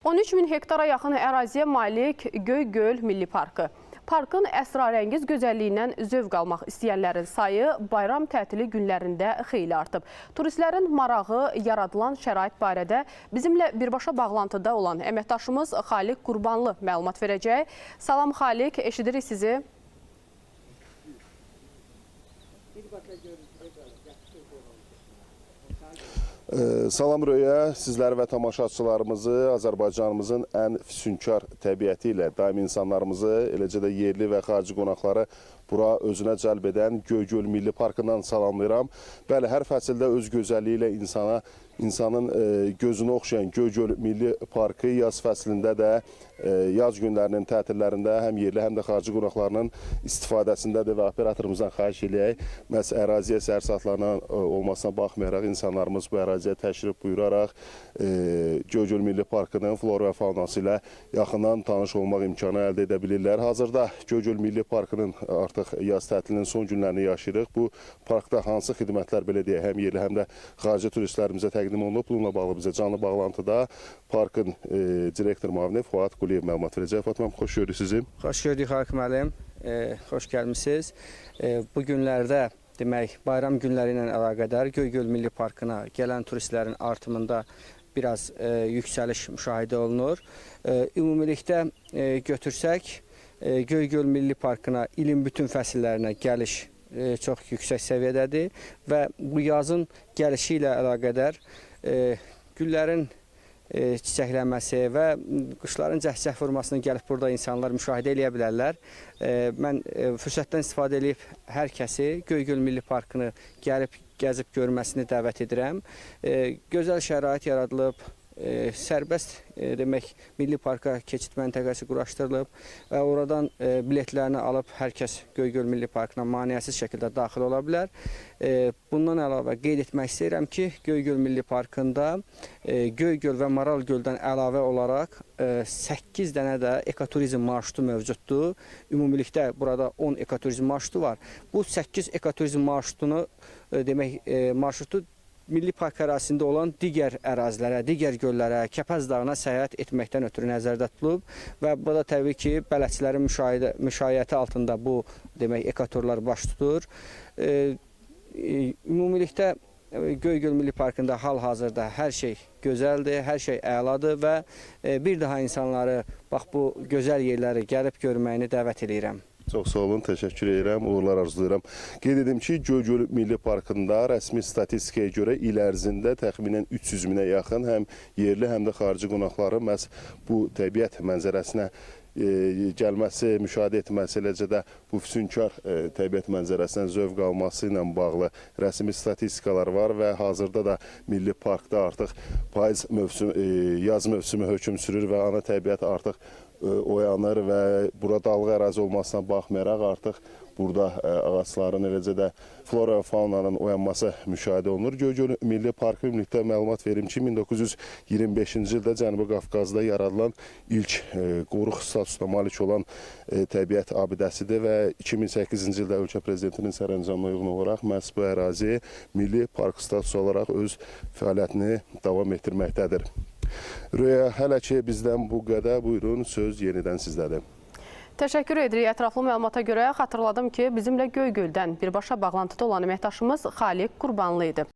13 min hektara yaxın əraziyə malik Göygöl Milli Parkı. Parkın əsrarəngiz gözəlliyindən zövq almaq istəyənlərin sayı bayram tətili günlərində xeyli artıb. Turistlərin marağı yaradılan şərait barədə bizimlə birbaşa bağlantıda olan əməkdaşımız Xaliq Qurbanlı məlumat verəcək. Salam Xaliq, eşidirik sizi. Salam Röya, sizləri və tamaşaçılarımızı Azərbaycanımızın ən füsunkar təbiəti ilə daim insanlarımızı, eləcə də yerli və xarici qonaqları bura özünə cəlb edən Göygöl Milli Parkından salamlayıram. Bəli, hər fəsildə öz gözəlliyi ilə insanın gözünü oxşayan Göygöl Milli Parkı yaz fəslində də, yaz günlərinin tətillərində həm yerli, həm də xarici qonaqlarının istifadəsindədir və operatorumuzdan xahiş edək. Məhz əraziyə səhər saatlarına olmasına baxmayaraq insanlarımız bu əraziyə təşrif buyuraraq Göygöl Milli Parkının flora və faunası ilə yaxından tanış olmaq imkanı əldə edə bilirlər. Hazırda Göygöl Milli Parkının artıq yaz tətilinin son günlərini yaşayırıq. Bu parkda hansı xidmətlər belə deyək, həm yerli, həm də xarici turistlərimizə təqdim olunub. Bununla bağlı bizə canlı bağlantıda parkın direktor müavini Fuad Quliyev məlumat verəcək. Fuad müəllim, xoş gördük sizi. Xoş gördük Xaliq müəllim. Xoş gəlmisiniz. Bu günlərdə demək bayram günləri ilə əlaqədar Göygöl Milli Parkına gələn turistlərin artımında biraz yüksəliş müşahidə olunur. Ümumilikdə götürsək, Göygöl Milli Parkına ilin bütün fəsillərinə gəliş çox yüksək səviyyədədir və bu yazın gəlişi ilə əlaqədar güllərin çiçəklənməsi və quşların cəhcəh vurmasını gəlib burada insanlar müşahidə edə bilərlər. Mən fürsətdən istifadə edib hər kəsi Göygöl Milli Parkını gəlib gəzib görməsini dəvət edirəm. Gözəl şərait yaradılıb, sərbəst demək Milli Parka keçid məntəqəsi quraşdırılıb və oradan biletlərini alıb hər kəs Göygöl Milli Parkına maneəsiz şəkildə daxil ola bilər. Bundan əlavə qeyd etmək istəyirəm ki, Göygöl Milli Parkında Göygöl və Maral Göldən əlavə olaraq 8 dənə də ekoturizm marşrutu mövcuddur. Ümumilikdə burada 10 ekoturizm marşrutu var. Bu 8 ekoturizm marşrutunu demək marşrutu Milli Park ərazisində olan digər ərazilərə, digər göllərə, Kəpəz dağına səyahət etməkdən ötürü nəzərdə tutulub və bu da təbii ki, bələdçilərin müşayiəti altında bu demək ekoturlar baş tutur. Ümumilikdə Göygöl Milli Parkında hal-hazırda hər şey gözəldir, hər şey əladır və bir daha insanları bax bu gözəl yerləri gəlib görməyini dəvət edirəm. Çox sağ olun, təşəkkür edirəm, uğurlar arzulayıram. Qeyd edim ki, Göygöl Milli Parkında rəsmi statistikaya görə il ərzində təxminən 300 minə yaxın həm yerli, həm də xarici qonaqları məhz bu təbiət mənzərəsinə gəlməsi, müşahidə etməsi, eləcə də bu füsunkar təbiət mənzərəsindən zövq alması ilə bağlı rəsmi statistikalar var və hazırda da Milli Parkda artıq yaz mövsümü hökm sürür və ana təbiət artıq oyanır və bura dalğa ərazi olmasına baxmayaraq artıq burada ağacların, eləcə də flora və faunanın oyanması müşahidə olunur. Göygöl Milli Parkı ümumilikdə məlumat verim ki, 1925-ci ildə Cənubi Qafqazda yaradılan ilk qoruq statusuna malik olan təbiət abidəsidir və 2008-ci ildə ölkə prezidentinin sərəncamına uyğun olaraq məhz bu ərazi Milli Park statusu olaraq öz fəaliyyətini davam etdirməkdədir. Röya, hələ ki bizdən bu qədər. Buyurun, söz yenidən sizdədir. Təşəkkür edirik ətraflı məlumata görə. Xatırladım ki, bizimlə Göygöldən birbaşa bağlantıda olan əməkdaşımız Xaliq Qurbanlı idi.